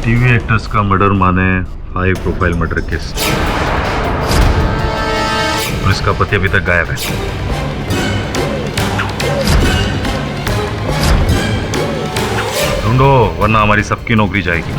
TV actors का murder माने high profile murder case. Police का पति अभी तक गायब है। ढूंढो वरना हमारी सबकी नौकरी जाएगी।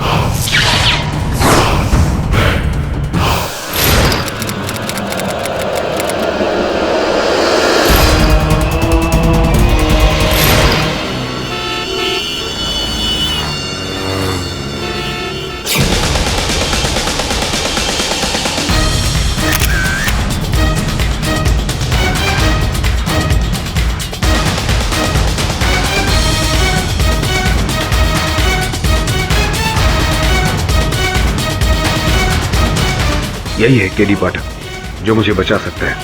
यही है केडी पाठक जो मुझे बचा सकता है।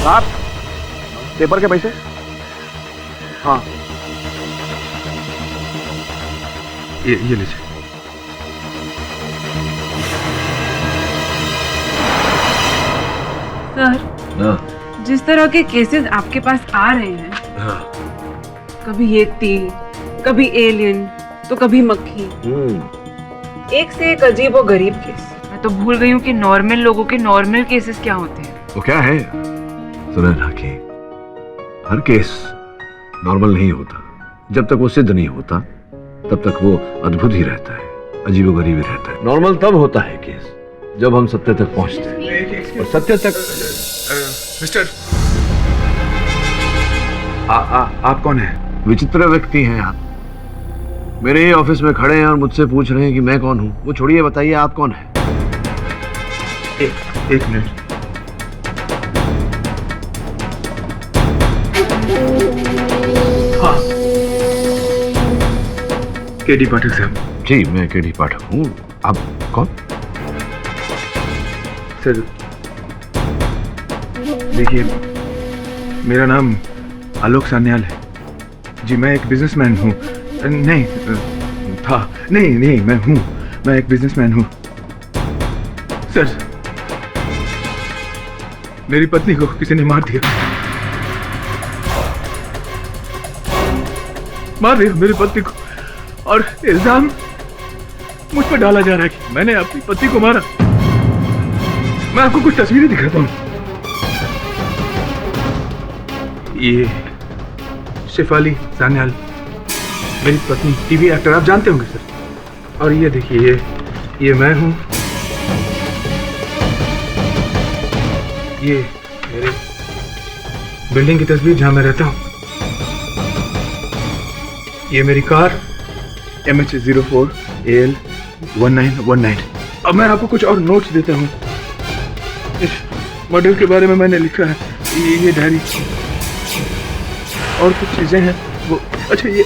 आप पेपर के पैसे? हाँ ये लीजिए। सर, जिस तरह के केसेस आपके पास आ रहे हैं, कभी ये तीर, कभी एलियन, तो कभी मक्खी, एक से एक अजीब और गरीब केस। मैं तो भूल गई हूँ कि नॉर्मल लोगों के नॉर्मल केसेस क्या होते हैं। वो क्या है सुनन राखी, हर केस नॉर्मल नहीं होता। जब तक वो सिद्ध नहीं होता तब तक वो अद्भुत ही रहता है, अजीबोगरीब ही रहता है। नॉर्मल तब होता है केस जब हम सत्य तक पहुंचते हैं, और सत्य तक। मिस्टर, आप कौन हैं? विचित्र व्यक्ति हैं आप। मेरे ही ऑफिस में खड़े हैं और मुझसे पूछ रहे हैं कि मैं कौन हूं। वो छोड़िए, बताइए आप कौन हैं? एक मिनट। हाँ, केडी पाठक साहब। जी मैं केडी पाठक हूँ। आप कौन? सर देखिए, मेरा नाम आलोक सान्याल है जी। मैं एक बिजनेसमैन हूँ। नहीं था, नहीं मैं हूँ, मैं एक बिजनेसमैन हूँ। सर, मेरी पत्नी को किसी ने मार दिया मेरी पत्नी को, और इल्जाम मुझ पर डाला जा रहा है कि मैंने अपनी पत्नी को मारा। मैं आपको कुछ तस्वीरें दिखाता हूँ। ये शेफाली सान्याल, मेरी पत्नी, टीवी एक्टर, आप जानते होंगे सर। और ये देखिए, ये मैं हूँ। ये मेरे बिल्डिंग की तस्वीर जहां मैं रहता हूँ। ये मेरी कार MH04 AL 1919। अब मैं आपको कुछ और नोट्स देता हूँ। इस मॉडल के बारे में मैंने लिखा है, ये डायरी और कुछ चीजें हैं वो। अच्छा, ये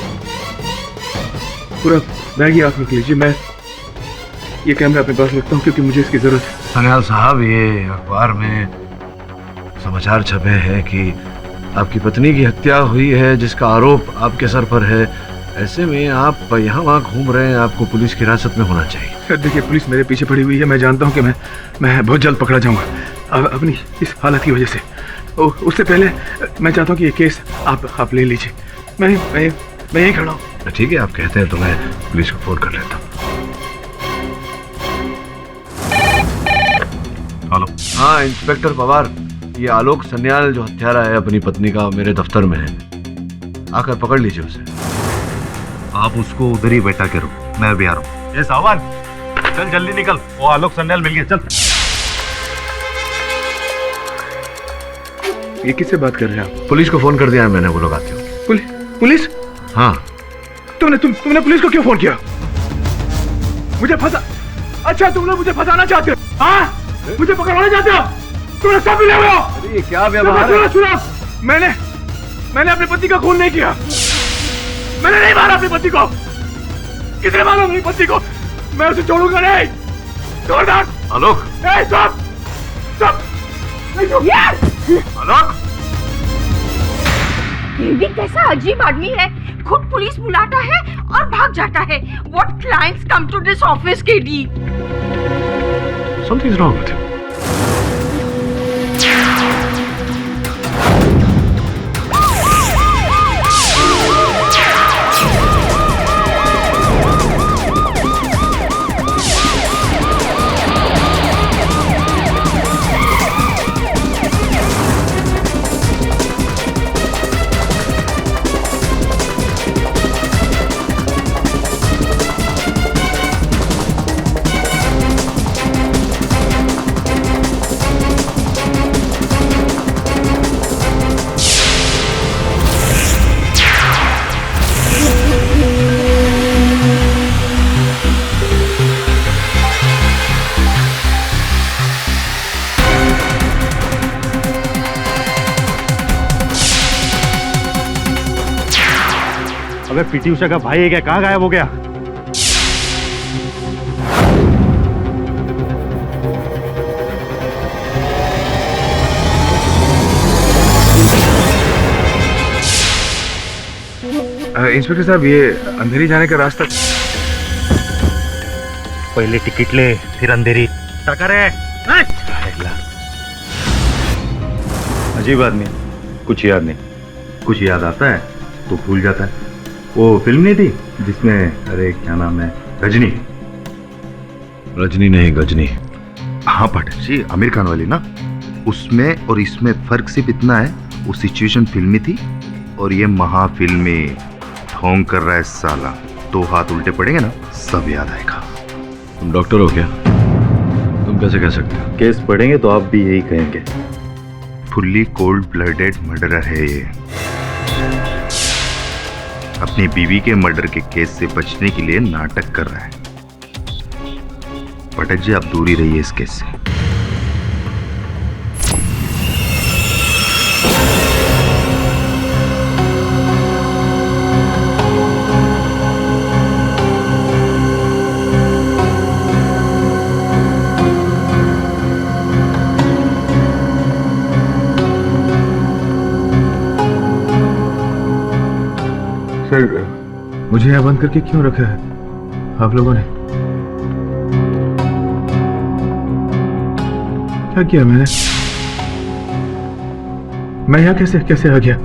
पूरा बैग ही आप रख लीजिए। मैं ये कैमरा अपने पास रखता हूँ क्योंकि मुझे इसकी जरूरत है। सान्याल साहब, ये अखबार में समाचार छपे हैं कि आपकी पत्नी की हत्या हुई है, जिसका आरोप आपके सर पर है। ऐसे में आप यहाँ वहाँ घूम रहे हैं, आपको पुलिस की हिरासत में होना चाहिए। सर देखिए, पुलिस मेरे पीछे पड़ी हुई है। मैं जानता हूँ कि मैं बहुत जल्द पकड़ा जाऊंगा अपनी इस हालत की वजह से। उससे पहले मैं चाहता हूँ कि ये केस आप ले लीजिए। मैं यहीं खड़ा हूँ। ठीक है, आप कहते हैं तो मैं पुलिस को फोन कर लेता हूँ। हेलो। हाँ इंस्पेक्टर पवार, ये आलोक सान्याल जो हत्यारा है अपनी पत्नी का, मेरे दफ्तर में है। आकर पकड़ लीजिए उसे। आप उसको उधर ही बैठा करो, मैं भी आ रहा हूँ। ये सावन, चल जल्दी निकल, वो आलोक सान्याल मिल गया, चल। ये किससे बात कर रहे हैं आप? पुलिस को फोन कर दिया है मैंने, वो लोग आते हो। पुलिस? हाँ। तुमने पुलिस को क्यों फोन किया? मुझे फंसा? अच्छा, तुम लोग मुझे फंसाना चाहते हो? हाँ, मुझे पकड़वाना चाहते हो? तुमने सब मिले हुए हो। अरे ये क्या व्यवहार है? सुनो, मैंने अपनी पति का खून नहीं किया। मैंने नहीं मारा अपनी पति को। किसने मारा अपनी पति को? मैं उसे छोड़ूंगा नहीं। जोरदार आलोक, स्टॉप। आलोक, ये भी कैसा अजीब आदमी है, खुद पुलिस बुलाता है और भाग जाता है। What clients come to this office, KD? something's wrong with him. अबे पीटी उषा का भाई है क्या? कहाँ गायब हो गया? इंस्पेक्टर साहब, ये अंधेरी जाने का रास्ता। पहले टिकट ले, फिर अंधेरी। करे अजीब आदमी है, कुछ याद नहीं। कुछ याद आता है तो भूल जाता है। वो फिल्म नहीं थी जिसमें, अरे क्या नाम है, रजनी? रजनी नहीं, गजनी। हाँ पाठक जी, आमिर खान वाली ना। उसमें और इसमें फर्क सिर्फ इतना है, वो सिचुएशन फिल्मी थी और ये महाफिल्मी। ढोंग कर रहा है साला, 2 हाथ उल्टे पड़ेंगे ना, सब याद आएगा। तुम डॉक्टर हो क्या? तुम कैसे कह सकते हो? केस पढ़ेंगे तो आप भी यही कहेंगे। फुल्ली कोल्ड ब्लडेड मर्डरर है ये। अपनी बीवी के मर्डर के केस से बचने के लिए नाटक कर रहा है। पाठक जी, आप दूर ही रहिए इस केस से। सर, मुझे यहाँ बंद करके क्यों रखा है आप लोगों ने? क्या किया मैंने? मैं यहाँ कैसे कैसे आ गया?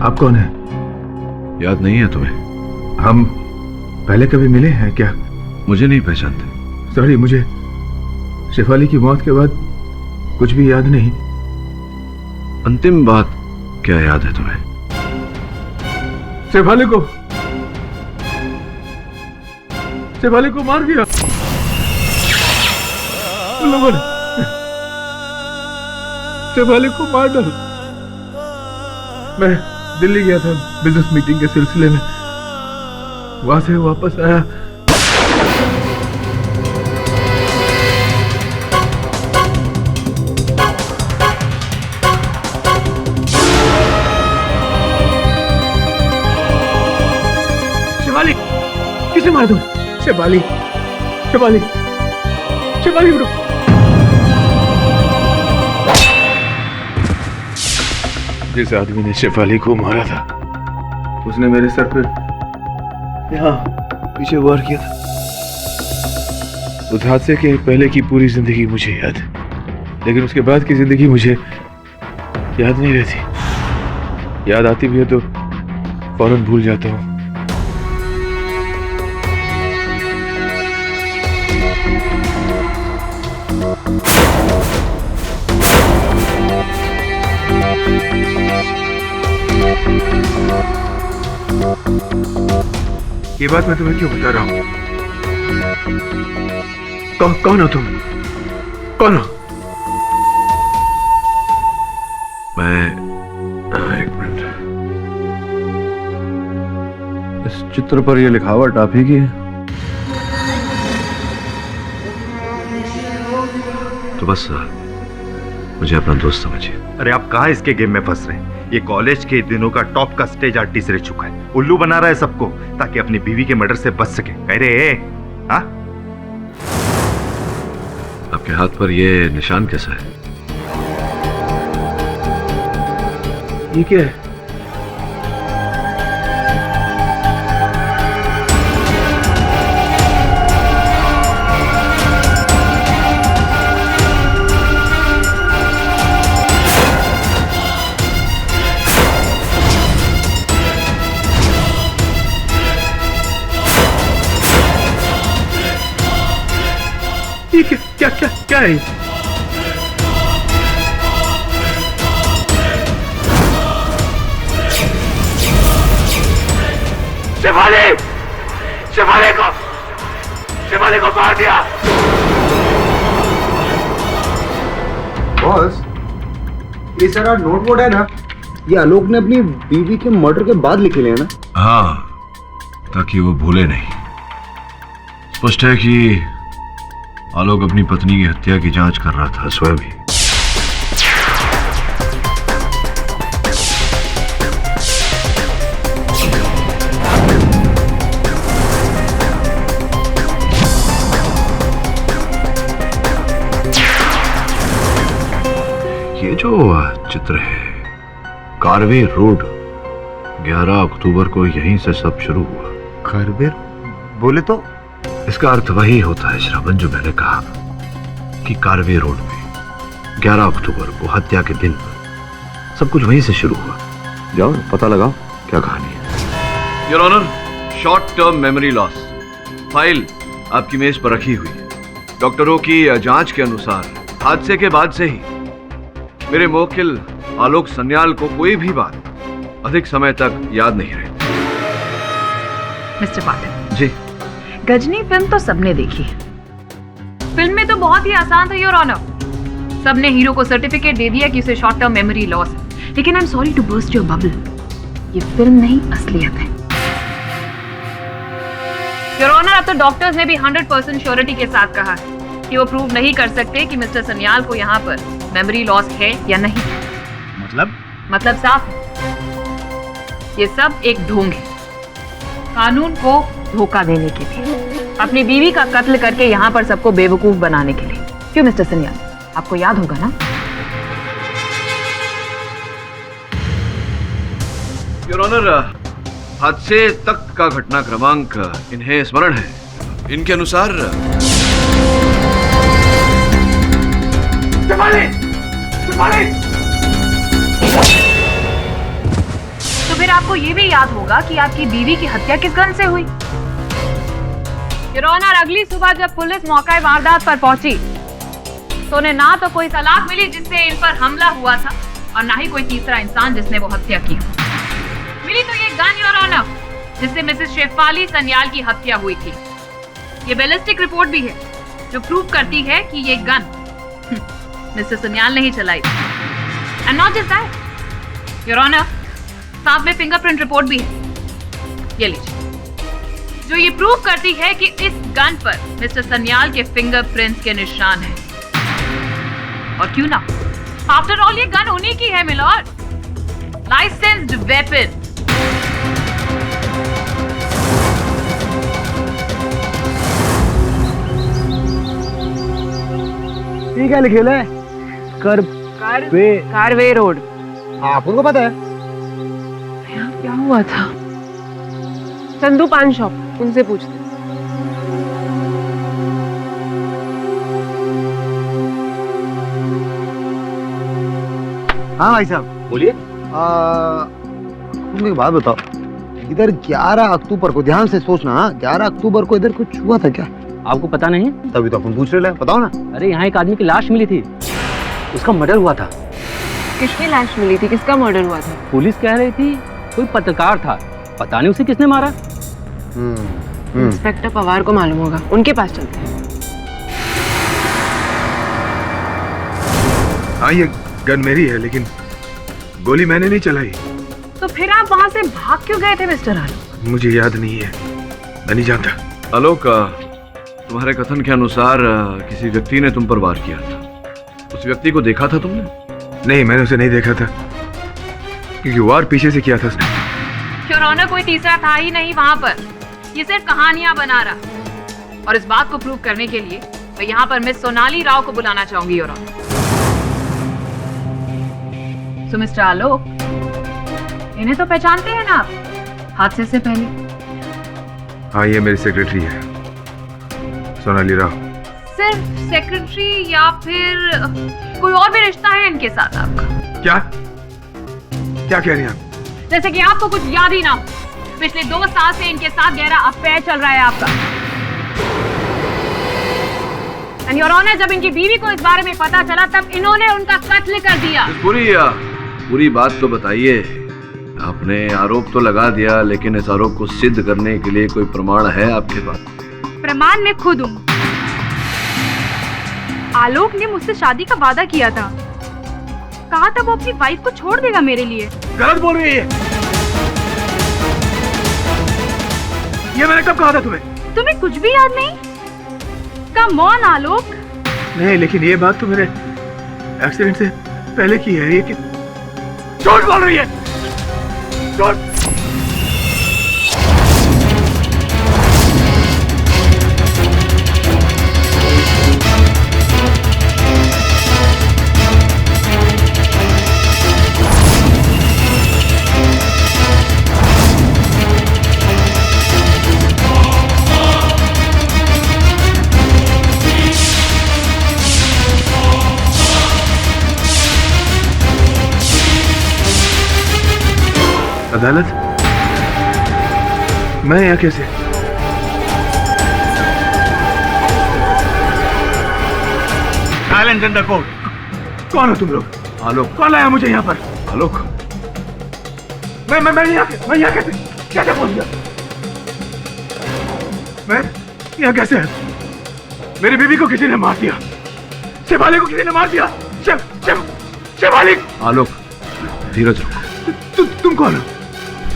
आप कौन है? याद नहीं है तुम्हें? हम पहले कभी मिले हैं क्या? मुझे नहीं पहचानते? सॉरी, मुझे शेफाली की मौत के बाद कुछ भी याद नहीं। अंतिम बात क्या याद है तुम्हें? शेफाली को मार दिया उन लोगों ने। शेफाली को मार डाला। मैं दिल्ली गया था बिजनेस मीटिंग के सिलसिले में, वहां से वापस आया। किसे मार दूं? शेफाली उठो। जिस आदमी ने शेफाली को मारा था, उसने मेरे सर पर यहाँ पीछे वार किया था। उस हादसे के पहले की पूरी जिंदगी मुझे याद है, लेकिन उसके बाद की जिंदगी मुझे याद नहीं रहती। याद आती भी है तो फौरन भूल जाता हूँ। ये बात मैं तुम्हें क्यों बता रहा हूं? कौन हो तुम? कौन हो? मैं एक मिनट, इस चित्र पर यह लिखावट आप ही की है? तो बस मुझे अपना दोस्त समझिए। अरे आप कहाँ इसके गेम में फंस रहे हैं? ये कॉलेज के दिनों का टॉप का स्टेज आर्टिस्ट रह चुका है। उल्लू बना रहा है सबको ताकि अपनी बीवी के मर्डर से बच सके। कह रहे हाँ? आपके हाथ पर ये निशान कैसा है? ये क्या है? क्या है? शेफाली को मार दिया। बॉस, ये सारा नोट बोर्ड है ना, ये आलोक ने अपनी बीवी के मर्डर के बाद लिखे ले ना? हाँ, ताकि वो भूले नहीं। स्पष्ट है कि आलोक अपनी पत्नी की हत्या की जांच कर रहा था स्वयं ही। जो चित्र है कारवे रोड, 11 अक्टूबर को यहीं से सब शुरू हुआ। खरबेर बोले तो? इसका अर्थ वही होता है श्रवण जो मैंने कहा कि कारवे रोड में 11 अक्टूबर को हत्या के दिन सब कुछ वहीं से शुरू हुआ। जाओ पता लगाओ क्या कहानी है। Your honour, short term memory loss file आपकी मेज पर रखी हुई है। डॉक्टरों की जांच के अनुसार हादसे के बाद से ही मेरे मुवक्किल आलोक सन्याल को कोई भी बात अधिक समय तक याद नहीं रही। मिस्टर पाटिल जी, गजनी फिल्म तो सबने देखी है। फिल्म में तो बहुत ही आसान था योर ऑनर। सबने हीरो को सर्टिफिकेट दे दिया कि उसे शॉर्ट टर्म मेमोरी लॉस है। लेकिन I am sorry to burst your bubble, ये फिल्म नहीं असलियत है। योर ऑनर, अब तो डॉक्टर्स ने भी 100% श्योरिटी के साथ कहा है कि वो प्रूव नहीं कर सकते कि मिस्टर सन्याल को यहाँ पर मेमोरी लॉस है या नहीं। मतलब साफ है, ये सब एक ढोंग है कानून को धोखा देने के लिए, अपनी बीवी का कत्ल करके यहाँ पर सबको बेवकूफ बनाने के लिए। क्यों मिस्टर सन्याल, आपको याद होगा ना? योर ऑनर, हादसे तक का घटना क्रमांक इन्हें स्मरण है। इनके अनुसार तो फिर आपको ये भी याद होगा कि आपकी बीवी की हत्या किस गन से हुई। योर ऑनर, अगली सुबह जब पुलिस मौका वारदात पर पहुंची तो उन्हें ना तो कोई तलाक मिली जिससे इन पर हमला हुआ था और ना ही कोई तीसरा इंसान जिसने वो हत्या की। मिली तो ये गन योर ऑनर जिससे मिसेस शेफाली सन्याल की हत्या हुई थी। ये बैलिस्टिक रिपोर्ट भी है जो प्रूव करती है कि ये गन मिस्टर सन्याल ने ही चलाई। And not just that your honour, साथ में फिंगरप्रिंट रिपोर्ट भी है, ये लीजिए, जो ये प्रूव करती है कि इस गन पर मिस्टर सन्याल के फिंगरप्रिंट्स के निशान हैं। और क्यों ना, आफ्टर ऑल ये गन उन्हीं की है मिलॉर्ड, लाइसेंस्ड वेपन। ये क्या लिखे है? कारवे रोड। आपको पता है? यहाँ क्या हुआ था? चंदू पान शॉप, उनसे पूछते। हाँ भाई साहब बोलिए। तुम एक बात बताओ, इधर 11 अक्टूबर को, ध्यान से सोचना, 11 अक्टूबर को इधर कुछ हुआ था क्या? आपको पता नहीं? तभी तो अपन पूछ रहे हैं, बताओ ना। अरे यहाँ एक आदमी की लाश मिली थी, उसका मर्डर हुआ था। किसकी लाश मिली थी? किसका मर्डर हुआ था? पुलिस कह रही थी कोई पत्रकार था, पता नहीं उसे किसने मारा। इंस्पेक्टर पवार को मालूम होगा, उनके पास चलते हैं। हाँ, ये गन मेरी है लेकिन गोली मैंने नहीं चलाई। तो फिर आप वहां से भाग क्यों गए थे मिस्टर आलोक? मुझे याद नहीं है, मैं नहीं जानता। आलोक, तुम्हारे कथन के अनुसार किसी व्यक्ति ने तुम पर वार किया था। उस व्यक्ति को देखा था तुमने? नहीं, मैंने उसे नहीं देखा था क्योंकि वार पीछे से किया था उसने। योर ऑनर, कोई तीसरा था ही नहीं वहां पर, ये सिर्फ कहानियां बना रहा। और इस बात को प्रूव करने के लिए मैं यहाँ पर मिस सोनाली राव को बुलाना चाहूंगी योर ऑनर। सो मिस्टर आलोक, इन्हें तो पहचानते हैं ना आप हादसे से पहले? हाँ, ये मेरी सेक्रेटरी है, सोनाली राव। सिर्फ सेक्रेटरी या फिर कोई और भी रिश्ता है इनके साथ आपका? क्या क्या कह रही हैं आप? जैसे कि आपको कुछ याद ही ना हो, पिछले 2 साल से इनके साथ गहरा अफेयर चल रहा है आपका। एंड योर ऑनर, जब इनकी बीवी को इस बारे में पता चला तब इन्होंने उनका कत्ल कर दिया। पूरी बात तो बताइए। आपने आरोप तो लगा दिया, लेकिन इस आरोप को सिद्ध करने के लिए कोई प्रमाण है आपके पास? प्रमाण मैं खुद हूँ। आलोक ने मुझसे शादी का वादा किया था, कहा था वो अपनी वाइफ को छोड़ देगा मेरे लिए। गलत बोल रही है ये मैंने कब कहा था तुम्हें? तुम्हें कुछ भी याद नहीं? कम ऑन आलोक। नहीं, लेकिन ये बात तो मेरे एक्सीडेंट से पहले की है। ये कि झूठ बोल रही है, झूठ। अदालत? मैं यहाँ कैसे? Silence in the court. कौन हो तुम लोग? आलोक, कौन लाया मुझे यहाँ पर? आलोक, मैं यहाँ कैसे पहुंच गया? मैं यहाँ कैसे? मेरी बीवी को किसी ने मार दिया, शेफाली को किसी ने मार दिया। शेफाली! आलोक, धीरज रखो। तुम कौन हो?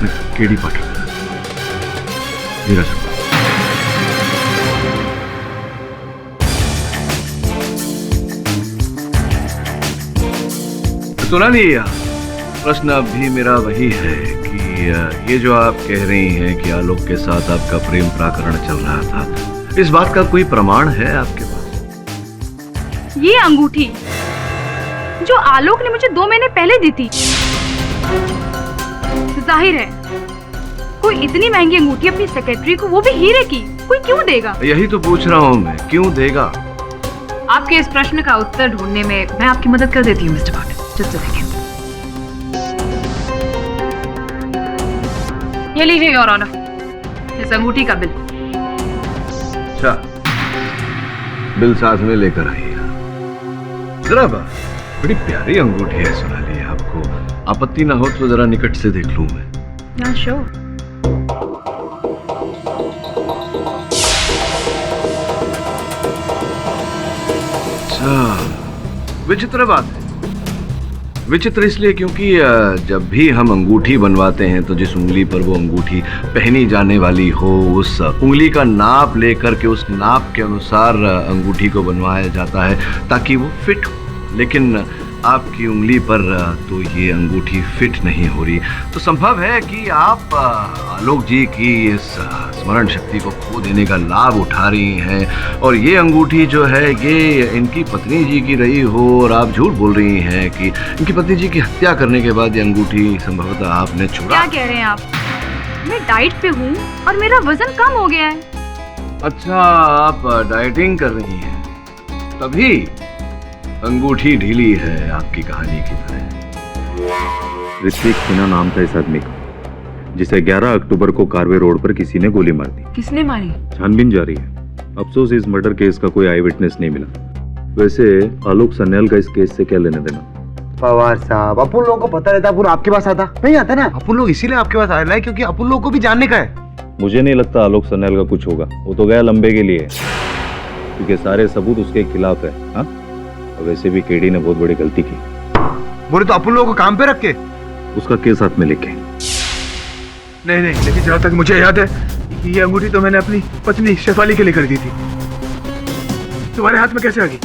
मैं केडी पाटिल। धीरज रखो। सोनाली, प्रश्न अब भी मेरा वही है कि ये जो आप कह रही हैं कि आलोक के साथ आपका प्रेम प्रकरण चल रहा था, इस बात का कोई प्रमाण है आपके पास? ये अंगूठी जो आलोक ने मुझे 2 महीने पहले दी थी, जाहिर है कोई इतनी महंगी अंगूठी अपनी सेक्रेटरी को, वो भी हीरे की, कोई क्यों देगा? यही तो पूछ रहा हूँ मैं, क्यों देगा? आपके इस प्रश्न का उत्तर ढूंढने में मैं आपकी मदद कर देती हूँ mister Patil. Just a second. ये लीजिए योर ऑनर, इस अंगूठी का बिल। अच्छा, बिल साथ में लेकर आइए। जरा बड़ी प्यारी अंगूठी है सोनाली, आपको आपत्ति ना हो तो जरा निकट से देख लूं मैं। या श्योर। अच्छा, विचित्र बात है। विचित्र इसलिए क्योंकि जब भी हम अंगूठी बनवाते हैं तो जिस उंगली पर वो अंगूठी पहनी जाने वाली हो, उस उंगली का नाप लेकर के उस नाप के अनुसार अंगूठी को बनवाया जाता है ताकि वो फिट हो। लेकिन आपकी उंगली पर तो ये अंगूठी फिट नहीं हो रही, तो संभव है कि आप आलोक जी की इस स्मरण शक्ति को खो देने का लाभ उठा रही हैं और ये अंगूठी जो है ये इनकी पत्नी जी की रही हो और आप झूठ बोल रही हैं कि इनकी पत्नी जी की हत्या करने के बाद ये अंगूठी संभवतः आपने चुरा। क्या कह रहे हैं आप? मैं डाइट पे हूँ और मेरा वजन कम हो गया है। अच्छा, आप डाइटिंग कर रही हैं, तभी अंगूठी ढीली है आपकी कहानी की तरह। ऋत्विक सिन्हा नाम था इस आदमी का, जिसे 11 अक्टूबर को कारवे रोड पर किसी ने गोली मार दी। किसने मारी? छानबीन जारी है। अफसोस इस मर्डर केस का कोई आई विटनेस नहीं मिला। वैसे आलोक सन्याल का इस केस से क्या लेना देना? पवार साहब, अपन लोगों को पता रहता अपन आपके पास आता नहीं आता ना, अपन लोग इसीलिए आपके पास आए हैं क्योंकि अपन लोग को भी जानने का है। मुझे नहीं लगता आलोक सन्याल का कुछ होगा, वो तो गया लंबे के लिए, क्योंकि सारे सबूत उसके खिलाफ है। हाँ, वैसे भी केडी ने बहुत बड़ी गलती की। बोले तो अपन लोगों को काम पे रख के उसका केस हाथ में लेके। नहीं, लेकिन जहाँ तक मुझे याद है ये अंगूठी तो मैंने अपनी पत्नी शेफाली के लिए खरीदी थी। तुम्हारे हाथ में कैसे आ गई?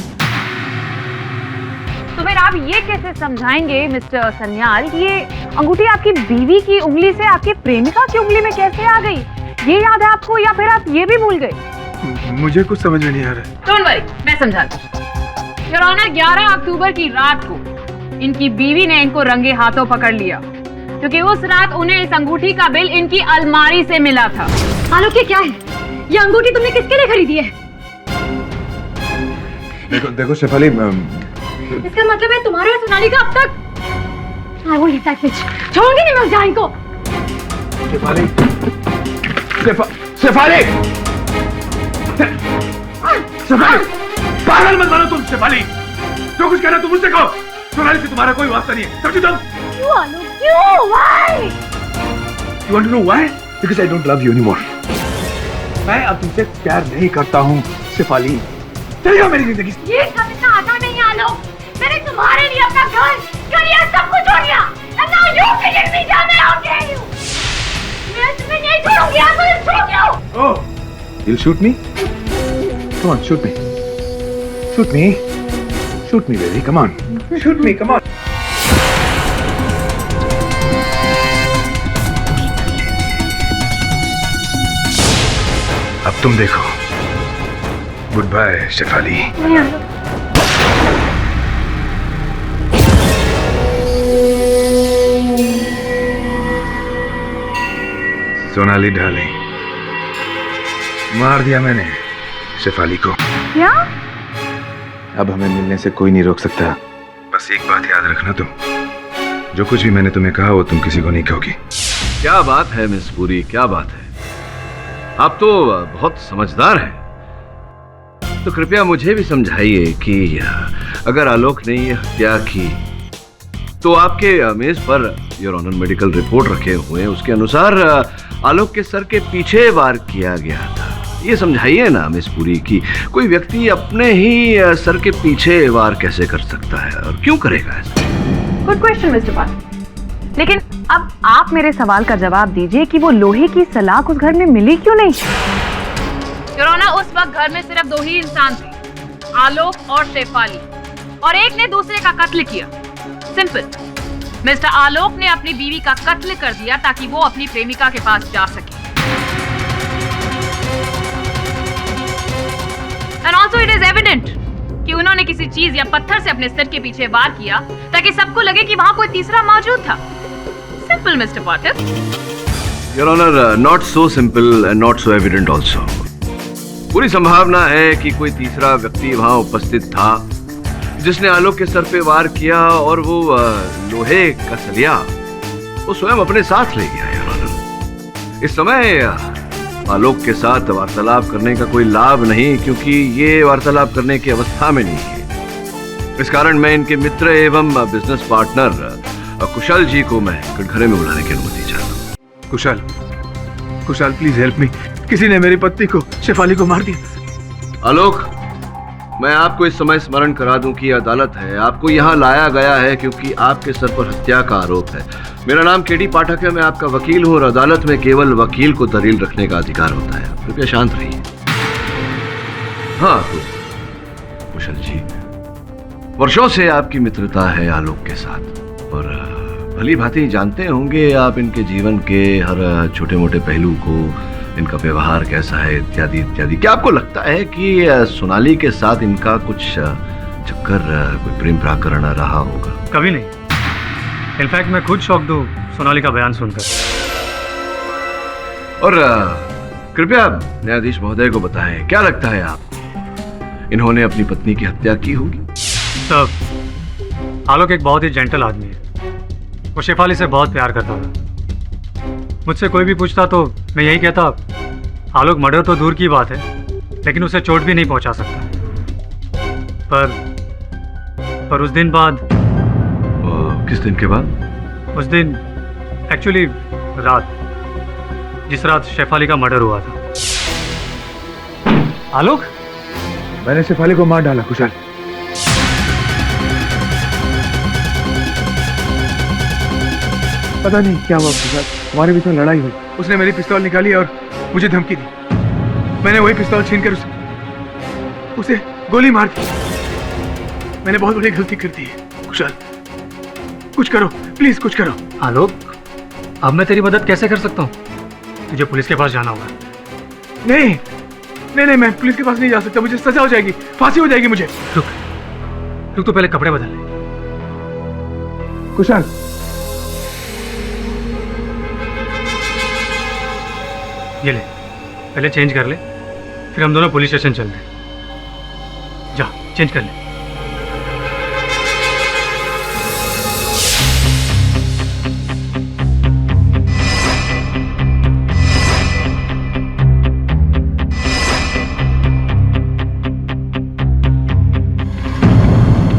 तो फिर आप ये कैसे समझाएंगे मिस्टर सन्याल कि ये अंगूठी आपकी बीवी की उंगली से आपके प्रेमिका की उंगली में कैसे आ गई? ये याद है आपको या फिर आप ये भी भूल गए? मुझे कुछ समझ में नहीं आ रहा है। डोंट वरी, मैं समझाती हूँ। योर ऑनर, 11 अक्टूबर की रात को इनकी बीवी ने इनको रंगे हाथों पकड़ लिया क्योंकि उस रात उन्हें इस अंगूठी का बिल इनकी अलमारी से मिला था। आलोक, ये क्या है? ये अंगूठी तुमने किसके लिए खरीदी है? देखो शेफाली, इसका मतलब है तुम्हारे और सोनाली का अब तक। I won't let that bitch. छोड़ूंगी नहीं मैं उस जान को। शेफाली, पागल मत बनो तुम शेफाली। जो कुछ कहना तुम मुझसे कहो। सोनाली से तुम्हारा कोई वास्ता नहीं है, समझी तुम? क्यों आलोक, क्यों? Why? You want to know why? Because I don't love you anymore. मैं अब तुमसे प्यार नहीं करता हूँ शेफाली। चली जाओ मेरी जिंदगी से। ये सब इतना आसान नहीं है आलोक। मैंने तुम्हारे लिए अपना घर, करियर सब कुछ छोड़ दिया। And now you killing me down there, how dare you? मैं तुम्हें नहीं छोड़ूंगी, I will shoot you. Oh, you'll shoot me? Come on, shoot me. Shoot me. Shoot me, baby. Come on. Shoot me. Come on. अब तुम देखो। Goodbye Shefali. Sonali darling, मार दिया मैंने शेफाली को। क्या? अब हमें मिलने से कोई नहीं रोक सकता। बस एक बात याद रखना तुम, जो कुछ भी मैंने तुम्हें कहा वो तुम किसी को नहीं कहोगी। क्या बात है मिस पुरी, क्या बात है। आप तो बहुत समझदार हैं। तो कृपया मुझे भी समझाइए कि अगर आलोक ने ये हत्या की तो आपके मेज per your honour medical report रखे हुए हैं, उसके अनुसार आलोक के सर के पीछे वार किया गया था। ये समझाइए ना मिस पुरी कि कोई व्यक्ति अपने ही सर के पीछे वार कैसे कर सकता है और क्यों करेगा ऐसा? गुड क्वेश्चन मिस्टर पाठक, लेकिन अब आप मेरे सवाल का जवाब दीजिए कि वो लोहे की सलाख उस घर में मिली क्यों नहीं? योर ऑनर, उस वक्त घर में सिर्फ दो ही इंसान थे, आलोक और शेफाली, और एक ने दूसरे का कत्ल किया। सिंपल। मिस्टर आलोक ने अपनी बीवी का कत्ल कर दिया ताकि वो अपनी प्रेमिका के पास जा सके। And also it is evident कि उन्होंने किसी चीज या पत्थर से अपने सिर के पीछे वार किया ताकि सबको लगे कि वहां कोई तीसरा मौजूद था। Simple mister Pathak. Your honour, not so simple and not so evident also. पूरी संभावना है कि कोई तीसरा व्यक्ति वहां उपस्थित था जिसने आलोक के सर पे वार किया और वो लोहे का सलिया वो स्वयं अपने साथ ले गया। योर ऑनर, इस समय आलोक के साथ वार्तालाप करने का कोई लाभ नहीं, क्योंकि ये वार्तालाप करने की अवस्था में नहीं है। इस कारण मैं इनके मित्र एवं बिजनेस पार्टनर कुशल जी को मैं कटघरे में बुलाने की अनुमति चाहता हूँ। कुशल, कुशल प्लीज हेल्प मी। किसी ने मेरी पत्नी को, शेफाली को मार दिया। आलोक, मैं आपको इस समय स्मरण करा दूं कि अदालत है, आपको यहाँ लाया गया है क्योंकि आपके सर पर हत्या का आरोप है। मेरा नाम केडी पाठक है, मैं आपका वकील हूँ और अदालत में केवल वकील को दलील रखने का अधिकार होता है। कृपया शांत रहिए। हाँ तो कुशल जी, वर्षों से आपकी मित्रता है आलोक के साथ और भली भांति जानते होंगे आप इनके जीवन के हर छोटे मोटे पहलू को, इनका व्यवहार कैसा है इत्यादि इत्यादि। क्या आपको लगता है कि सोनाली के साथ इनका कुछ चक्कर, कोई प्रेम प्राकरण रहा होगा? कभी नहीं। इनफैक्ट मैं खुद शॉक्ड हूँ सोनाली का बयान सुनकर। और कृपया न्यायाधीश महोदय को बताएं, क्या लगता है आपको इन्होंने अपनी पत्नी की हत्या की होगी? सर, आलोक एक बहुत ही जेंटल आदमी है। वो शेफाली से बहुत प्यार करता था। मुझसे कोई भी पूछता तो मैं यही कहता, आलोक मर्डर तो दूर की बात है लेकिन उसे चोट भी नहीं पहुंचा सकता। पर उस दिन बाद। किस दिन के बाद? उस दिन एक्चुअली रात, जिस रात शेफाली का मर्डर हुआ था। आलोक, मैंने शेफाली को मार डाला। कुशल, पता नहीं क्या हुआ कुशल, हमारे बीच में लड़ाई हुई। उसने मेरी पिस्तौल निकाली और मुझे धमकी दी। मैंने वही पिस्तौल छीनकर उसे गोली मार दी। मैंने बहुत बड़ी गलती कर दी है। कुशल, कुछ करो प्लीज, कुछ करो। आलोक, अब मैं तेरी मदद कैसे कर सकता हूँ? तुझे पुलिस के पास जाना होगा। नहीं नहीं नहीं, मैं पुलिस के पास नहीं जा सकता, मुझे सजा हो जाएगी, फांसी हो जाएगी मुझे। रुक रुक, तो पहले कपड़े बदल ले। कुशल, ये ले, पहले चेंज कर ले, फिर हम दोनों पुलिस स्टेशन चलते हैं। जा, चेंज कर ले।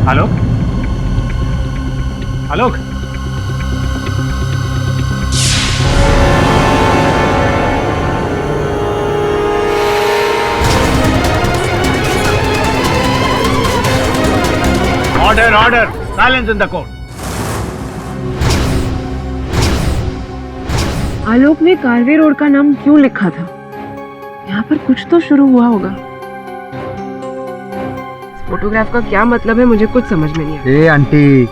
आलोक, आलोक, Order! Silence in the court. आलोक ने कारवे रोड का नाम क्यों लिखा था? यहाँ पर कुछ तो शुरू हुआ होगा। फोटोग्राफ का क्या मतलब है, मुझे कुछ समझ में नहीं आया। ए आंटी,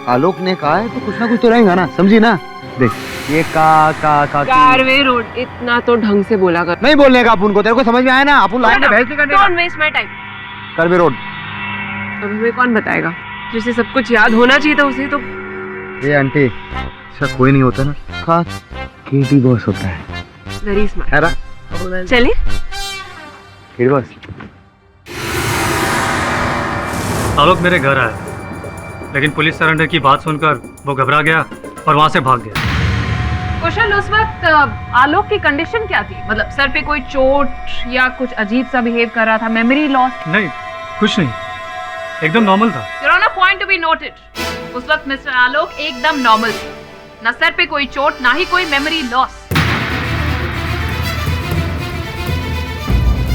आलोक ने कहा है तो कुछ ना कुछ तो रहेगा ना, समझी ना? देख, ये का कारवे रोड, इतना तो ढंग से बोला कर। नहीं बोलने का अपन को, तेरे को समझ में आया ना? अपन लाइन में बहस नहीं करने का। Don't waste my time. Karve road. अब हमें कौन बताएगा? जिसे सब कुछ याद होना चाहिए था उसे तो। ये आंटी, ऐसा कोई नहीं होता ना, खास केटी बॉस होता है। Very smart. है ना? चलिए। केटी बॉस। आलोक मेरे घर आया, लेकिन पुलिस सरेंडर की बात सुनकर वो घबरा गया और वहां से भाग गया। कुशल, उस वक्त आलोक की कंडीशन क्या थी? मतलब सर पे कोई चोट या कुछ अजीब सा बिहेव कर रहा था, मेमोरी लॉस? नहीं, कुछ नहीं, एकदम नॉर्मल था। Your honour, point to be noted, उस वक्त मिस्टर आलोक एकदम नॉर्मल थे, ना सर पे कोई चोट, ना ही कोई मेमोरी लॉस।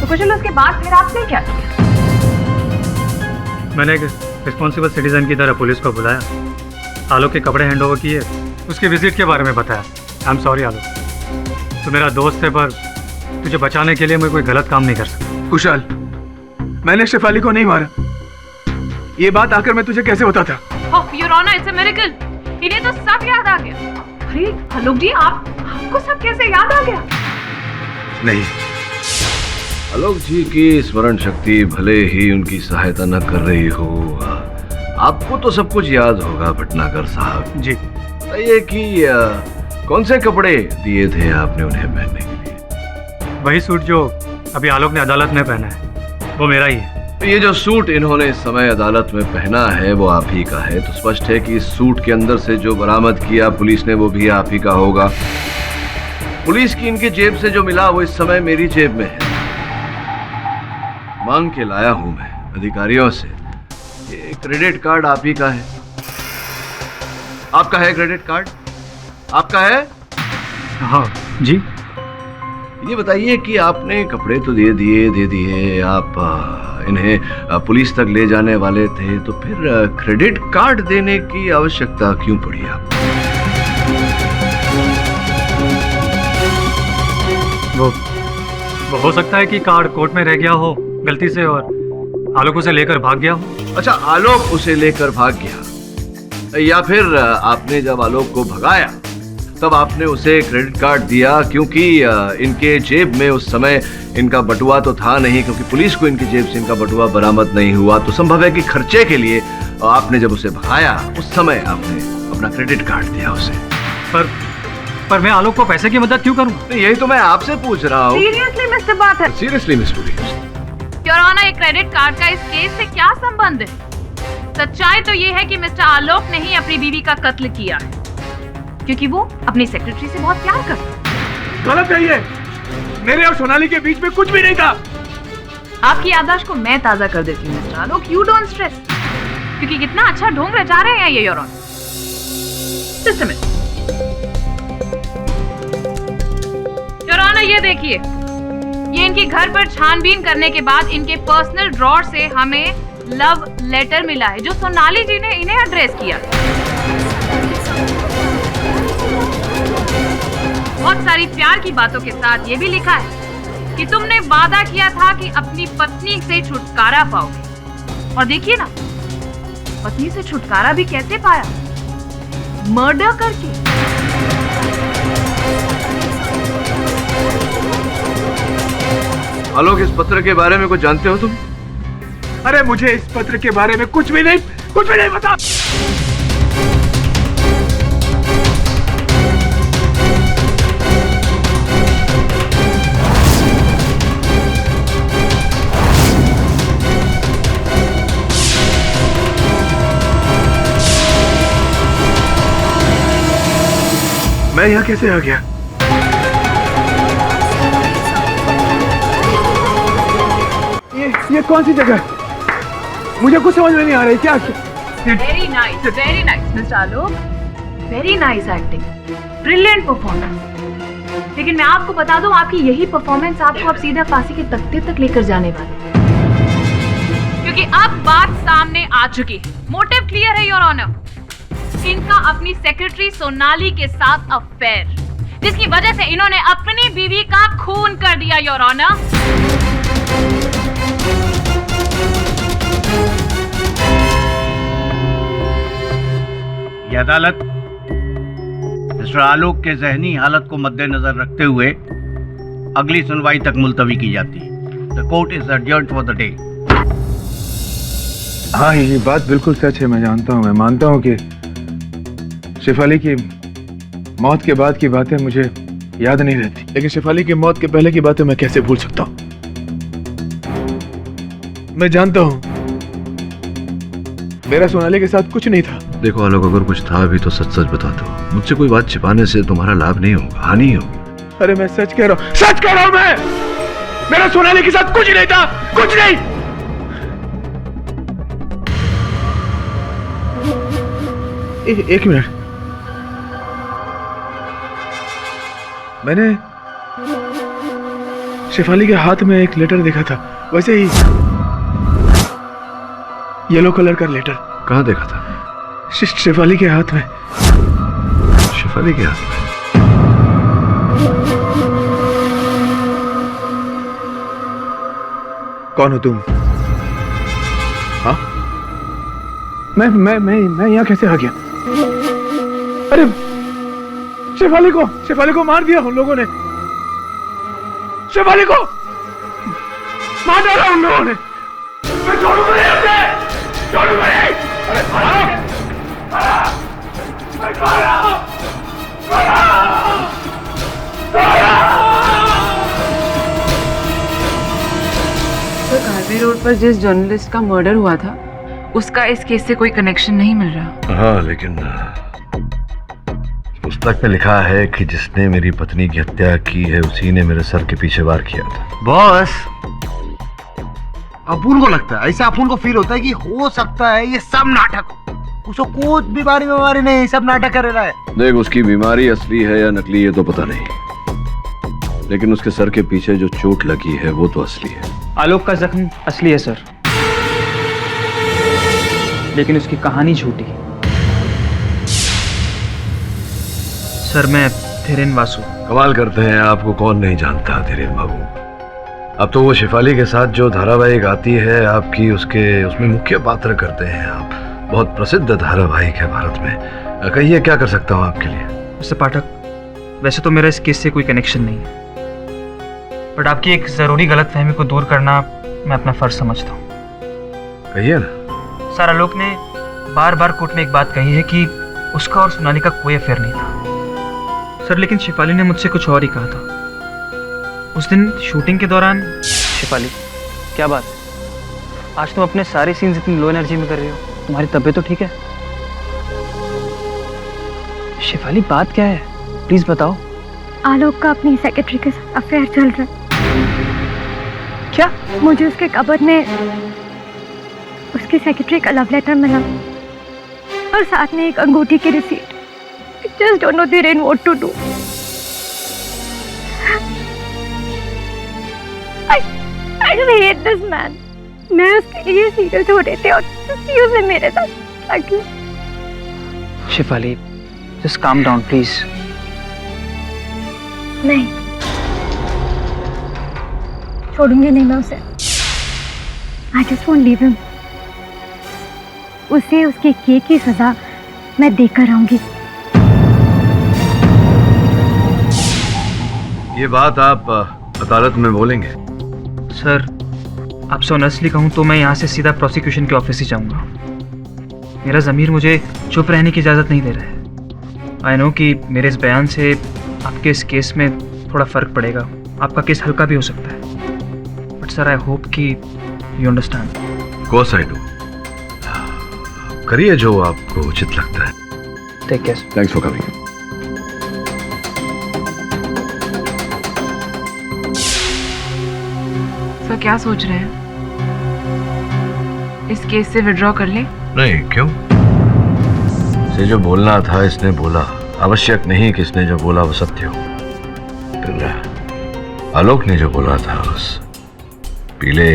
तो कुशल, उसके बाद फिर आपने क्या किया? मैंने एक रिस्पॉन्सिबल सिटीजन की तरह पुलिस को बुलाया, आलोक के कपड़े हैंड ओवर किए, उसके विजिट के बारे में बताया। आई एम सॉरी आलोक, तू मेरा दोस्त है, पर तुझे बचाने के लिए मैं कोई गलत काम नहीं कर सकता। कुशाल, मैंने शेफाली को नहीं मारा। ये बात आकर मैं तुझे कैसे बताता? Oh your honour, it's a miracle, इन्हें तो सब याद आ गया। अरे आलोक जी, आपको सब कैसे याद आ गया? नहीं, आलोक जी की स्मरण शक्ति भले ही उनकी सहायता न कर रही हो, आपको तो सब कुछ याद होगा भटनागर साहब जी। ये कि कौन से कपड़े दिए थे आपने उन्हें पहनने के लिए? वही सूट जो अभी आलोक ने अदालत में पहना है, वो मेरा ही है। ये जो सूट इन्होंने इस समय अदालत में पहना है वो आप ही का है, तो स्पष्ट है कि इस सूट के अंदर से जो बरामद किया पुलिस ने वो भी आप ही का होगा। पुलिस की इनकी जेब से जो मिला वो इस समय मेरी जेब में है, मांग के लाया हूं मैं अधिकारियों से। ये क्रेडिट कार्ड आप ही का है। आपका है क्रेडिट कार्ड? आपका है? हाँ जी। ये बताइए कि आपने कपड़े तो दे दिए, आप इन्हें पुलिस तक ले जाने वाले थे, तो फिर क्रेडिट कार्ड देने की आवश्यकता क्यों पड़ी आपको? वो हो सकता है कि कार्ड कोर्ट में रह गया हो गलती से और आलोक उसे लेकर भाग गया हो। अच्छा, आलोक उसे लेकर भाग गया, या फिर आपने जब आलोक को भगाया तब आपने उसे क्रेडिट कार्ड दिया, क्योंकि इनके जेब में उस समय इनका बटुआ तो था नहीं, क्योंकि पुलिस को इनकी जेब से इनका बटुआ बरामद नहीं हुआ, तो संभव है कि खर्चे के लिए आपने जब उसे भगाया उस समय आपने अपना क्रेडिट कार्ड दिया उसे। पर मैं आलोक को पैसे की मदद क्यों करूं? यही तो मैं आपसे पूछ रहा हूँ। सीरियसली मिस्टर बात है। Seriously miss police, your honour, एक क्रेडिट कार्ड का इस केस से क्या संबंध है? सच्चाई तो ये है कि मिस्टर आलोक ने ही अपनी बीवी का कत्ल किया है, क्योंकि वो अपनी सेक्रेटरी से बहुत प्यार करता है। गलत है ये, मेरे और सोनाली के बीच में कुछ भी नहीं था। आपकी याददाश्त को मैं ताजा कर देती हूँ mister Alok, you don't stress, क्योंकि कितना अच्छा ढोंग रचा रहे हैं ये your honour. Just a minute your honour, ये देखिए, ये इनके घर पर छानबीन करने के बाद इनके पर्सनल ड्रॉर से हमें लव लेटर मिला है, जो सोनाली जी ने इन्हें एड्रेस किया। बहुत सारी प्यार की बातों के साथ ये भी लिखा है कि तुमने वादा किया था कि अपनी पत्नी से छुटकारा पाओगे, और देखिए ना, पत्नी से छुटकारा भी कैसे पाया? मर्डर करके। आलोक, इस पत्र के बारे में कुछ जानते हो तुम? अरे मुझे इस पत्र के बारे में कुछ भी नहीं पता। मैं यहाँ कैसे आ गया? ये कौन सी जगह? मुझे कुछ समझ में नहीं आ रही। क्या? Very nice mister Alok, very nice acting, brilliant performance. लेकिन मैं आपको बता दूं, आपकी यही परफॉर्मेंस आपको अब सीधा फांसी के तख्ते तक लेकर जाने वाली है, क्योंकि अब बात सामने आ चुकी है। मोटिव क्लियर है योर ऑनर, इनका अपनी सेक्रेटरी सोनाली के साथ अफेयर, जिसकी वजह से इन्होंने अपनी बीवी का खून कर दिया योर ऑनर। ये अदालत मिस्टर आलोक के जहनी हालत को मद्देनजर रखते हुए अगली सुनवाई तक मुलतवी की जाती है। The court is adjourned for the day. हाँ, ये बात बिल्कुल सच है। मैं जानता हूँ, मैं मानता हूँ कि शेफाली की मौत के बाद की बातें मुझे याद नहीं रहती, लेकिन शेफाली की मौत के पहले की बातें मैं कैसे भूल सकता हूँ? मैं जानता हूँ मेरा सोनाली के साथ कुछ नहीं था। देखो आलोक, अगर कुछ था भी तो सच सच बता दो। मुझसे कोई बात छिपाने से तुम्हारा लाभ नहीं होगा, हानि ही होगी। अरे मैं सच कह रहा हूँ, सच कह रहा हूँ मैं। मेरा सोनाली के साथ कुछ नहीं था, कुछ नहीं। एक मिनट, मैंने शेफाली के हाथ में एक लेटर देखा था, वैसे ही येलो कलर का लेटर। कहाँ देखा था? शेफाली के हाथ में। शेफाली के हाथ में? कौन हो तुम? हाँ? मैं यहाँ कैसे आ गया? अरे शेफाली को मार दिया उन लोगों ने। शेफाली को मार डाला उन लोगों ने। मैं छोड़ूंगा नहीं उसे, छोड़ूंगा नहीं। अरे तो कार्बी रोड पर जिस जर्नलिस्ट का मर्डर हुआ था, उसका इस केस से कोई कनेक्शन नहीं मिल रहा। हाँ, लेकिन पुस्तक में लिखा है कि जिसने मेरी पत्नी की हत्या की है उसी ने मेरे सर के पीछे वार किया था। बॉस, अपुन को लगता है, ऐसा अपुन को फील होता है कि हो सकता है ये सब नाटक हो। उसको कुछ बीमारी नहीं, सब नाटक कर रहा है। देख, उसकी बीमारी असली है या नकली ये तो पता नहीं, लेकिन उसके सर के पीछे जो चोट लगी है वो तो असली है। आलोक का जख्म असली है सर, लेकिन उसकी कहानी झूठी। सर, मैं धीरेन वासु। कमाल करते हैं, आपको कौन नहीं जानता धीरेन बाबू। अब तो वो शेफाली के साथ जो धारावाहिक आती है आपकी, उसमें मुख्य पात्र करते हैं आप। बहुत प्रसिद्ध धारावाहिक है भारत में। कहिए क्या कर सकता हूँ आपके लिए? मिस्टर पाठक, वैसे तो मेरा इस केस से कोई कनेक्शन नहीं है, बट आपकी एक जरूरी गलतफहमी को दूर करना मैं अपना फर्ज समझता हूँ। कहिए ना। सर, आलोक ने बार बार कोर्ट में एक बात कही है कि उसका और सोनाली का कोई अफेयर नहीं था। सर, लेकिन शेफाली ने मुझसे कुछ और ही कहा था उस दिन शूटिंग के दौरान। शेफाली, क्या बात? आज तुम अपने सारे सीन्स इतनी लो एनर्जी में कर रही हो। तुम्हारी तबीयत तो ठीक है? शेफाली, बात क्या है? प्लीज बताओ। आलोक का अपनी सेक्रेटरी के साथ अफेयर चल रहा है। क्या? मुझे उसके कबर्ड में उसकी सेक्रेटरी का लव लेटर मिला और साथ में एक अंगूठी की receipt. Just don't know Dhiren what to do. I just hate this man. मैं उसके लिए सीरियस हो रहे थे और उसने मेरे साथ क्या किया? Shefali, just calm down, please. नहीं, छोड़ूंगी नहीं मैं उसे। I just won't leave him. उसे उसके किए की सजा मैं देकर आऊंगी। ये बात आप अदालत में बोलेंगे? सर, आपसे ऑनेस्टली कहूँ तो मैं यहाँ से सीधा प्रोसिक्यूशन के ऑफिस ही जाऊँगा। मेरा ज़मीर मुझे चुप रहने की इजाज़त नहीं दे रहा है। आई नो कि मेरे इस बयान से आपके इस केस में थोड़ा फ़र्क पड़ेगा, आपका केस हल्का भी हो सकता है, बट सर आई होप कि you understand. Course I do. करिए जो आपको उचित लगता है। Take care. Thanks for coming. Sir, क्या सोच रहे हैं? इस केस से विड्रॉ कर ले? नहीं, क्यों? इसे जो बोलना था इसने बोला, आवश्यक नहीं कि इसने जो बोला वो सत्य हो। फिर आलोक ने जो बोला था उस पीले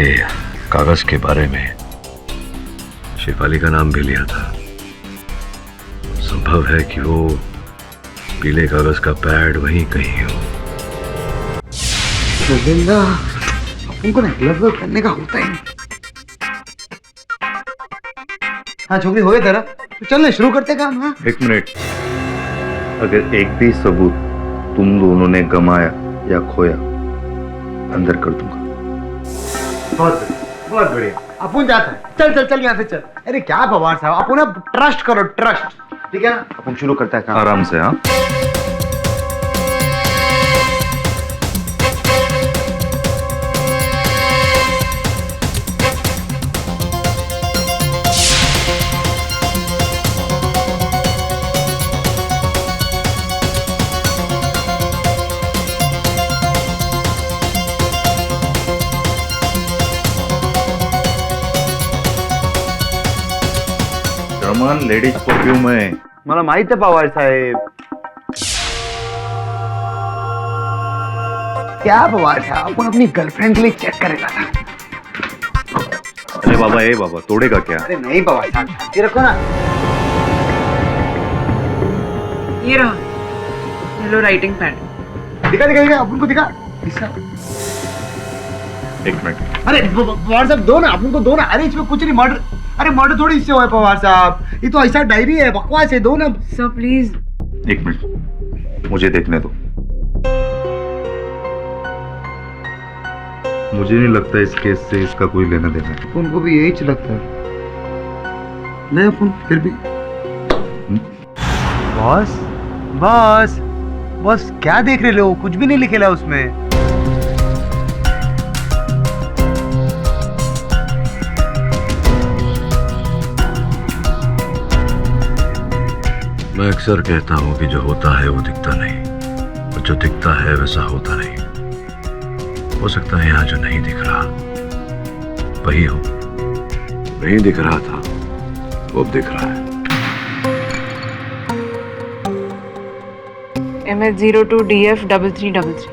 कागज के बारे में, शेफाली का नाम भी लिया था। संभव है कि वो पीले कागज का पैड वहीं कहीं हो। उनको ना लव करने का होता ही नहीं। हाँ छोकरी, हो गया तेरा तो चल शुरू करते काम। हाँ, एक मिनट, अगर एक भी सबूत तुम दोनों ने गमाया या खोया, अंदर कर दूंगा। बहुत बढ़िया। अपुन जाता है। चल चल चल यहाँ से चल। अरे क्या पवार साहब, अपुन अब ट्रस्ट करो, ट्रस्ट। ठीक है ना? अपुन शुरू करता है काम। आराम से। हाँ, जर्मन लेडीज परफ्यूम आहे. मला माहित आहे पवार साहेब. क्या पवार साहब, अपन अपनी गर्लफ्रेंड के लिए चेक करेगा ना. अरे बाबा, ए बाबा, तोड़ेगा क्या? अरे नहीं पवार साहब, ये रखो ना. ये रहा, ये लो राइटिंग पैड. दिखा दिखा दिखा, अपन को दिखा. एक मिनट. अरे पवार साहब दो ना, अपन को दो ना. अरे इसमें कुछ नहीं, मर्डर. अरे मर्डर थोड़ी इससे हुआ है पवार साहब, ये तो ऐसा डायरी है, बकवास है. दो ना सर प्लीज. एक मिनट, मुझे देखने दो. मुझे नहीं लगता इस केस से इसका कोई लेना देना है. उनको भी यही लगता है. नहीं अपन फिर भी. बॉस बॉस बॉस, क्या देख रहे हो? कुछ भी नहीं लिखेला उसमें. मैं अक्सर कहता हूं कि जो होता है वो दिखता नहीं, और जो दिखता है वैसा होता नहीं. हो सकता है यहां जो नहीं दिख रहा वही हो. नहीं दिख रहा था वो अब दिख रहा है. MS02DF3333.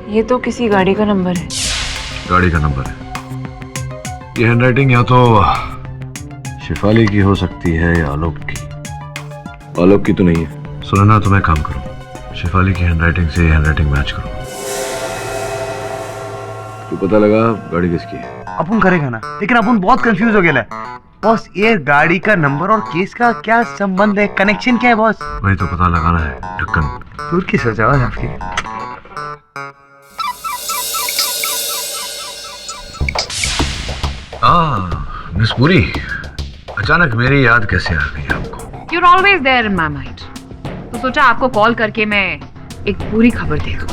ये तो किसी गाड़ी का नंबर है. गाड़ी का नंबर है. ये हैंडराइटिंग या तो शिफाली की हो सकती है या आलोक की. आलोक की तो नहीं है. सुनो ना, तुम्हें काम करो, शिफाली की हैंडराइटिंग से हैंडराइटिंग मैच करो. तो पता लगा गाड़ी किसकी है. अपन करेगा ना, लेकिन अपन बहुत कंफ्यूज हो गया है बॉस. ये गाड़ी का नंबर और केस का क्या संबंध है? कनेक्शन क्या है बॉस? वही तो पता लगाना है. ढक्कन दूर की सोच आवाज आपकी. मिस पुरी, अचानक मेरी याद कैसे आ गई आपको? You're always there in my mind. तो सोचा आपको कॉल करके मैं एक पूरी खबर दे दूं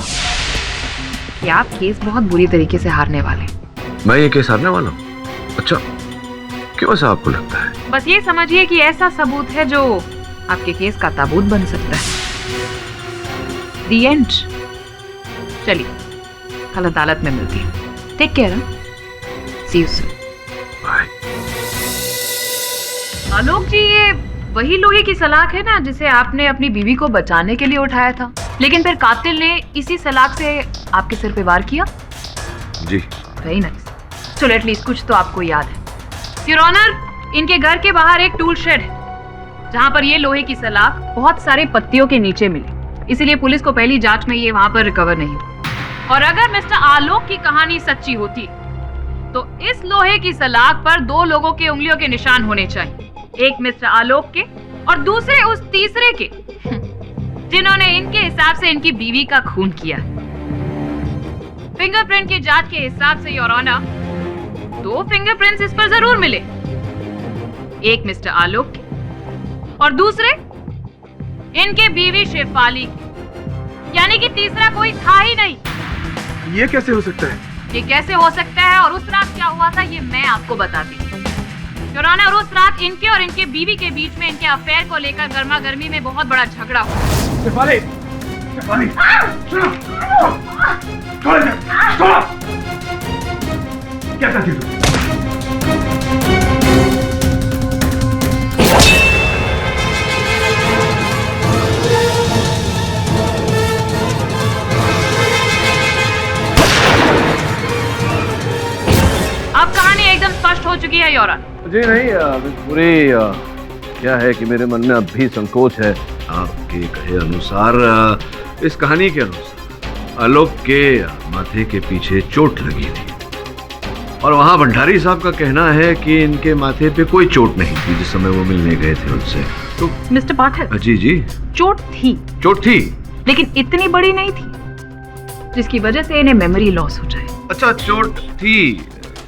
कि आप केस बहुत बुरी तरीके से हारने वाले. मैं ये केस हारने वाला हूँ? अच्छा, क्यों ऐसा आपको लगता है? बस ये समझिए कि ऐसा सबूत है जो आपके केस का ताबूत बन सकता है. The end. चलिए, कल अदालत में मिलती है. Take care. See you soon. Bye. Alok ji, ये वही लोहे की सलाख है ना जिसे आपने अपनी बीवी को बचाने के लिए उठाया था, लेकिन फिर कातिल ने इसी सलाख से आपके सिर पे वार किया. जी. Very nice. चलो एटलीस्ट कुछ तो आपको याद है. योर ऑनर, इनके घर के बाहर एक टूल शेड है जहां पर ये लोहे की सलाख बहुत सारे पत्तियों के नीचे मिली, इसीलिए पुलिस को पहली जांच में ये वहां पर रिकवर नहीं हुई. और अगर मिस्टर आलोक की कहानी सच्ची होती तो इस लोहे की सलाख पर दो लोगों के उंगलियों के निशान होने चाहिए. एक मिस्टर आलोक के और दूसरे उस तीसरे के जिन्होंने इनके हिसाब से इनकी बीवी का खून किया. फिंगरप्रिंट की जांच के हिसाब से योर ऑनर, दो फिंगरप्रिंट्स इस पर जरूर मिले. एक मिस्टर आलोक के और दूसरे इनके बीवी शेफाली की. यानी कि तीसरा कोई था ही नहीं. ये कैसे हो सकता है? ये कैसे हो सकता है और उस रात क्या हुआ था ये मैं आपको बताती हूँ. योर ऑनर, उस रात इनके और इनके बीवी के बीच में इनके अफेयर को लेकर गर्मा गर्मी में बहुत बड़ा झगड़ा हुआ. शेफाली, शेफाली, सुनो, छोड़ो, क्या करती तू? अब कहानी एकदम स्पष्ट हो चुकी है योर ऑनर. जी नहीं, पूरी क्या है कि मेरे मन में अब भी संकोच है. आपके कहे अनुसार, इस कहानी के अनुसार आलोक के माथे के पीछे चोट लगी थी, और वहां भंडारी साहब का कहना है कि इनके माथे पे कोई चोट नहीं थी जिस समय वो मिलने गए थे उनसे. तो मिस्टर पाठक, जी जी, चोट थी, चोट थी, लेकिन इतनी बड़ी नहीं थी जिसकी वजह से इन्हें मेमोरी लॉस हो जाए. अच्छा, चोट थी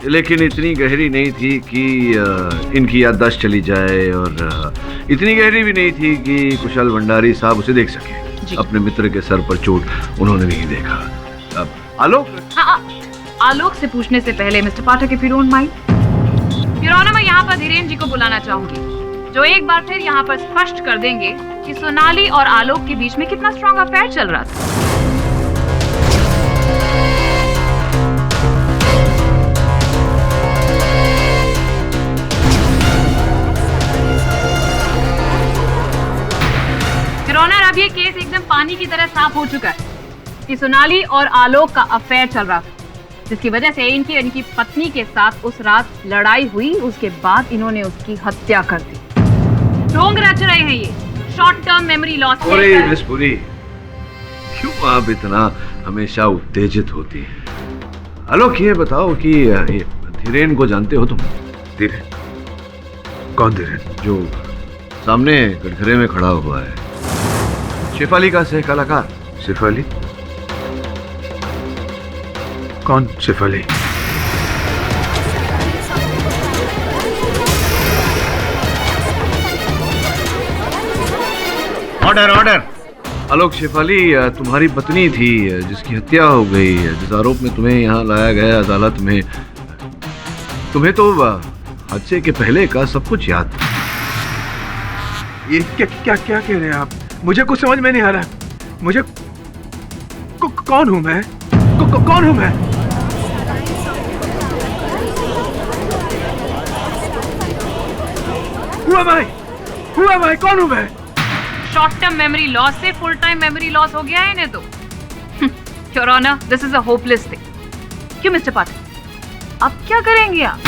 लेकिन इतनी गहरी नहीं थी कि इनकी याददाश्त चली जाए, और इतनी गहरी भी नहीं थी कि कुशल भंडारी साहब उसे देख सके. अपने मित्र के सर पर चोट उन्होंने नहीं देखा. अब आलोक, आलोक से पूछने से पहले mister Pathak, if you don't mind, your honour, मैं यहाँ पर धीरेन्द्र जी को बुलाना चाहूंगी, जो एक बार फिर यहाँ पर स्पष्ट कर देंगे कि सोनाली और आलोक के बीच में कितना स्ट्रॉन्ग अफेयर चल रहा था. पानी की तरह साफ हो चुका है कि सोनाली और आलोक का अफेयर चल रहा था, जिसकी वजह से इनकी पत्नी के साथ उस रात लड़ाई हुई। उसके बाद इन्होंने उसकी हत्या कर दी। ढोंग रच रहे हैं ये short term memory loss. Miss Puri, क्यों आप इतना हमेशा उत्तेजित होती हैं? आलोक, ये बताओ कि ये धीरेन को जानते हो तुम? धीरेन? कौन धीरेन? जो सामने कटघरे में खड़ा हुआ है, शेफाली का सह कलाकार। शेफाली? कौन शेफाली? Order order. आलोक, शेफाली तुम्हारी पत्नी थी जिसकी हत्या हो गई, जिस आरोप में तुम्हें यहाँ लाया गया अदालत में। तुम्हें तो हादसे के पहले का सब कुछ याद था। ये क्या कह रहे हैं आप? मुझे कुछ समझ में नहीं आ रहा। मुझे कौन हूं मैं? कौन हूं मैं? Who am I? कौन हूं मैं? शॉर्ट टर्म मेमोरी लॉस से फुल टाइम मेमोरी लॉस हो गया है इन्हें तो। Your honour, this is a hopeless thing. क्यों मिस्टर पाठक, अब क्या करेंगे आप?